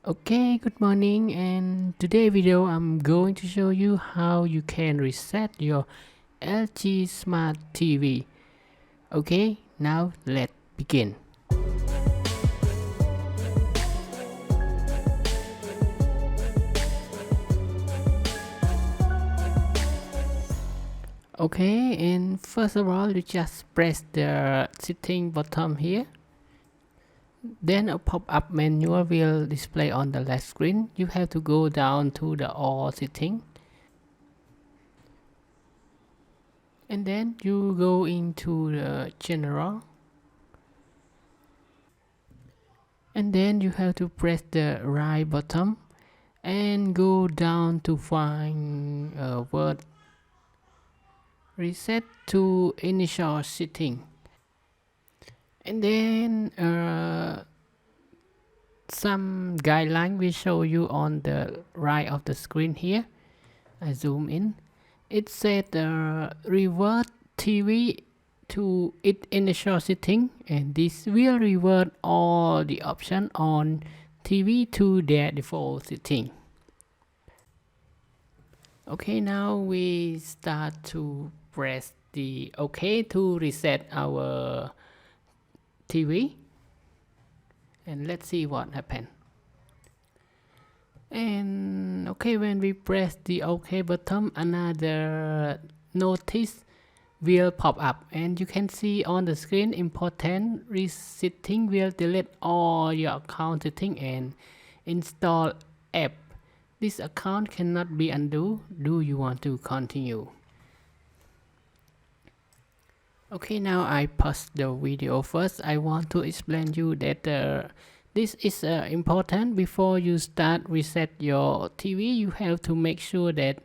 Okay, good morning, and today video I'm going to show you how you can reset your LG Smart TV. Okay, now let's begin. Okay, and first of all you just press the setting button here. Then a pop-up menu will display on the left screen. You have to go down to the all setting. And then you go into the general. And then you have to press the right button and go down to find a word reset to initial setting. And then some guideline will show you on the right of the screen here. I zoom in. It said revert TV to its initial setting, and this will revert all the options on TV to their default setting. Okay, now we start to press the OK to reset our TV, and let's see what happened. And okay, when we press the OK button, another notice will pop up, and you can see on the screen important resetting will delete all your account setting and install app. This account cannot be undo. Do you want to continue? Okay, now I pause the video first. I want to explain you that this is important. Before you start reset your TV, you have to make sure that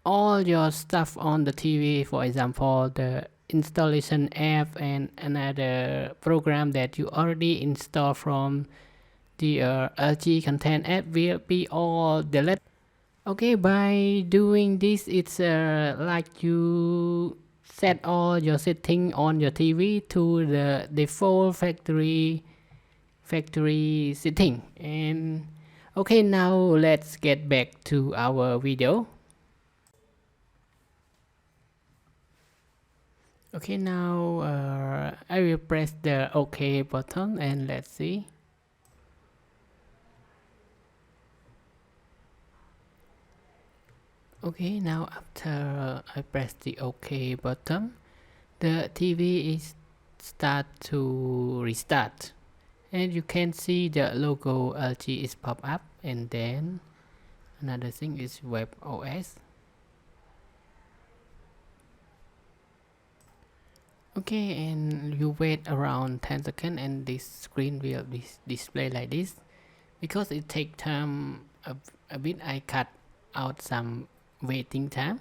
all your stuff on the TV, for example, the installation app and another program that you already installed from the LG content app will be all deleted. Okay, by doing this, it's like you set all your setting on your TV to the default factory setting. And okay, now let's get back to our video. Okay, now I will press the OK button and let's see. Okay, now after I press the OK button, the TV is start to restart, and you can see the logo LG is pop up, and then another thing is web OS. Okay, and you wait around 10 seconds and this screen will display like this. Because it takes time a bit, I cut out some waiting time.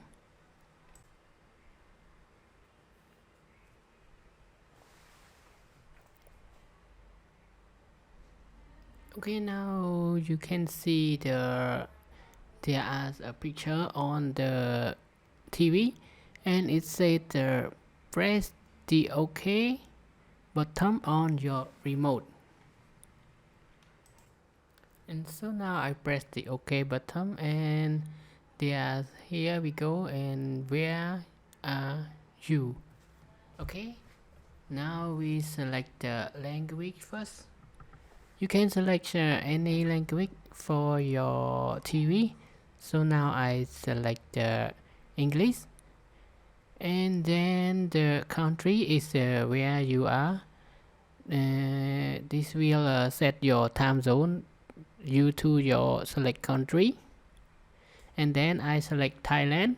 Okay, now you can see there is a picture on the TV, and it says press the OK button on your remote. And so now I press the OK button, and here we go, and where are you? Okay, now we select the language first. You can select any language for your TV. So now I select the English, and then the country is where you are. This will set your time zone due to your select country, and then I select Thailand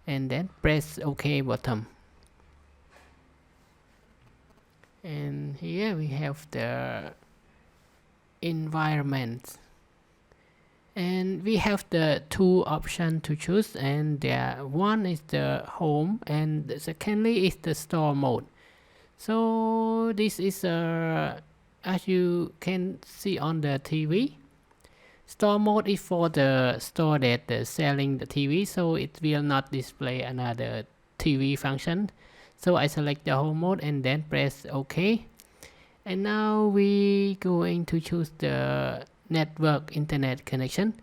and then press OK button. And here we have the environment, and we have the two options to choose, and one is the home and secondly is the store mode. So this is as you can see on the TV, store mode is for the store that is selling the TV, so it will not display another TV function. So I select the home mode and then press OK. And now we going to choose the network internet connection.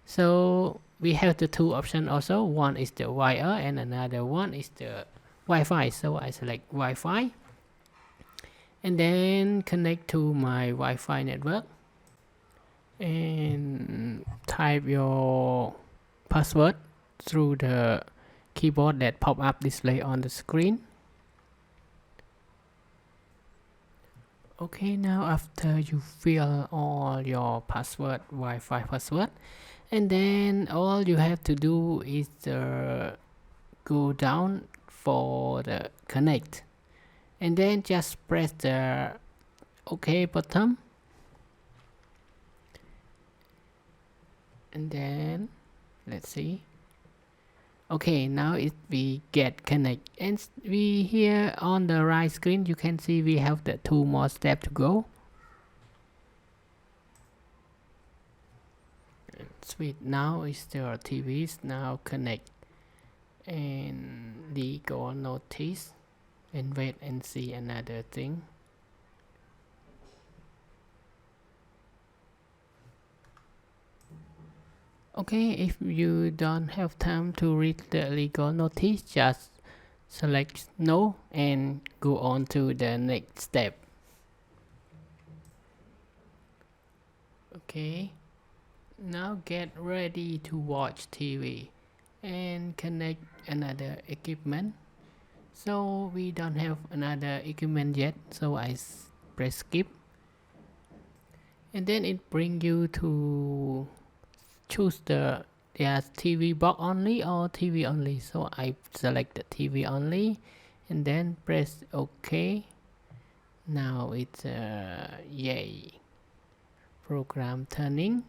So we have the two options also. One is the wire and another one is the Wi-Fi. So I select Wi-Fi and then connect to my Wi-Fi network and type your password through the keyboard that pop up display on the screen. Okay, now after you fill all your password, Wi-Fi password, and then all you have to do is go down for the connect, and then just press the OK button, and then let's see. Okay, now we get connect, and we here on the right screen you can see we have the two more steps to go. Sweet, now is the TVs now connect, and we go notice and wait and see another thing. Okay, if you don't have time to read the legal notice, just select no and go on to the next step. Okay, now get ready to watch TV and connect another equipment. So we don't have another equipment yet, so I press skip, and then it brings you to choose the TV box only or TV only. So I select the TV only and then press OK. Now it's yay, program turning,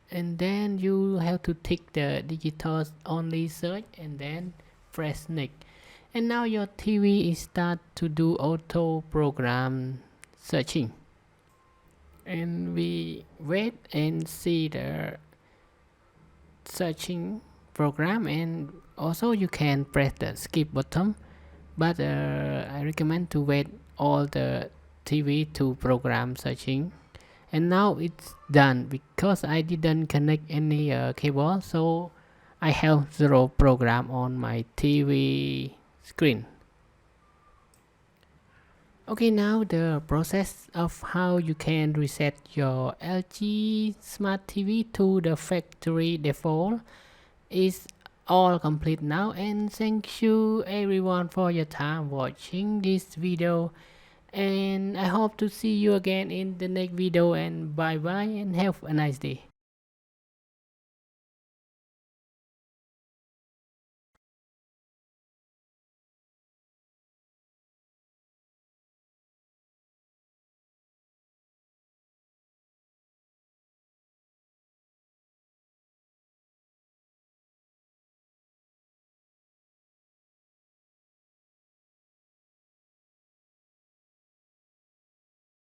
and then you have to tick the digital only search and then press next, and now your TV is start to do auto program searching, and we wait and see the searching program, and also you can press the skip button, but I recommend to wait all the TV to program searching. And now it's done because I didn't connect any cable, so I have zero program on my TV screen. Okay, now the process of how you can reset your LG Smart TV to the factory default is all complete now, and thank you everyone for your time watching this video, and I hope to see you again in the next video, and bye bye and have a nice day.